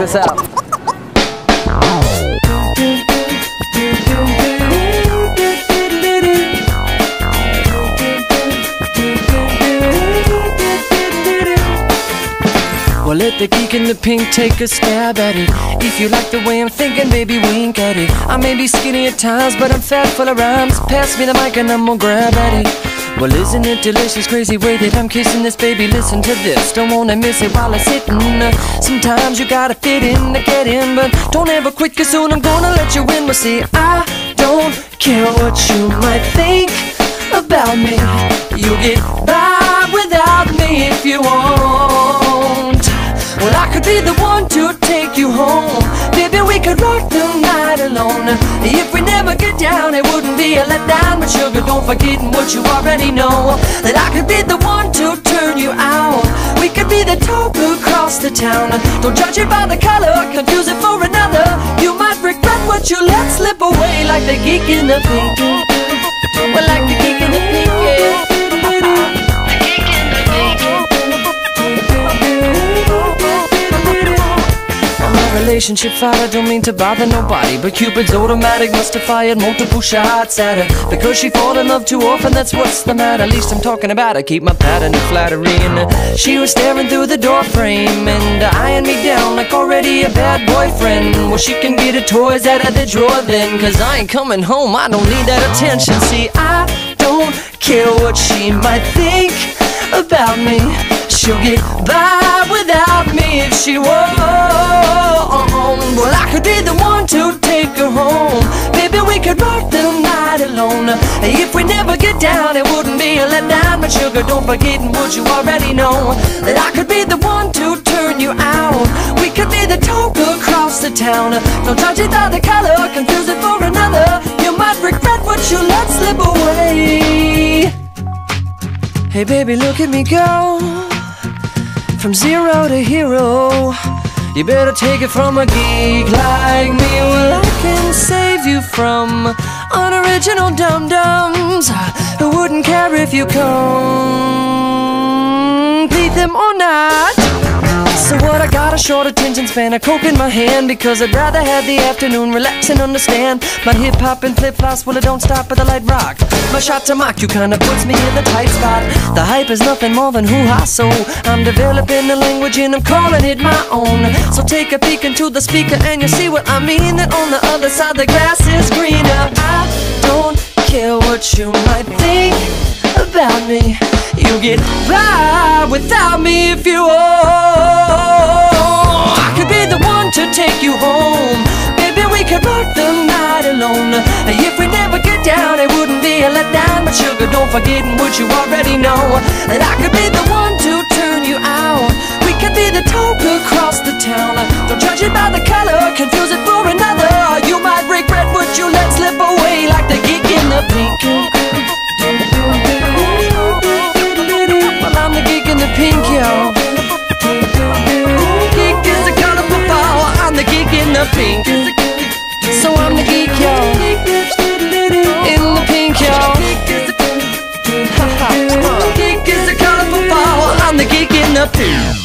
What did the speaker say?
this out. Well, let the geek in the pink take a stab at it. If you like the way I'm thinking, baby, wink at it. I may be skinny at times, but I'm fat full of rhymes. Pass me the mic and I'm gonna grab at it. Well, isn't it delicious, crazy way that I'm kissing this, baby? Listen to this, don't wanna miss it while I'm sitting. Sometimes you gotta fit in to get in, but don't ever quit, cause soon I'm gonna let you in. Well, see, I don't care what you might think about me. You get by without me if you want. Well, I could be the one to take you home. Baby, we could rock the night alone. If we never get down, it wouldn't be a letdown. But sugar, don't forget what you already know, that I could be the one to turn you out. We could be the talk across the town. Don't judge it by the color, confuse it for another. You might regret what you let slip away, like the geek in the pink. Well, like the geek in the pink, yeah. Relationship fight, I don't mean to bother nobody, but Cupid's automatic must have fired multiple shots at her, because she fall in love too often, that's what's the matter. At least I'm talking about I keep my pattern of flattery. And she was staring through the door frame and eyeing me down like already a bad boyfriend. Well, she can get her toys out of the drawer then, cause I ain't coming home, I don't need that attention. See, I don't care what she might think about me. She'll get by without me if she won't. Well, I could be the one to take her home. Baby, we could rock the night alone. If we never get down, it wouldn't be a letdown. But sugar, don't forget what you already know, that I could be the one to turn you out. We could be the talk across the town. Don't judge it by the color, confuse it for another. You might regret what you let slip away. Hey baby, look at me go, from zero to hero. You better take it from a geek like me. Well, I can save you from unoriginal dum-dums who wouldn't care if you complete them or not. So what, I got a short attention span, a coke in my hand, because I'd rather have the afternoon relax and understand. My hip-hop and flip-flops, well, it don't stop at the light rock. My shot to mock you kinda puts me in the tight spot. The hype is nothing more than hoo-ha, so I'm developing the language and I'm calling it my own. So take a peek into the speaker and you'll see what I mean, that on the other side the grass is greener. I don't care what you might think about me. You get by without me if you want. I could be the one to take you home. Baby, we could rock the night alone. If we never get down, it wouldn't be a letdown. But sugar, don't forget what you already know, that I could be the one to turn you out. We could be the talk across the town. Don't judge it by the color, confuse it for another. You might regret what you let slip away, like the geek in the pink. Well, I'm the geek in the pink, yo. Geek is a colorful flower, I'm the geek in the pink. So I'm the geek, yo, in the pink, yo. Geek is a colorful flower, I'm the geek in the pink.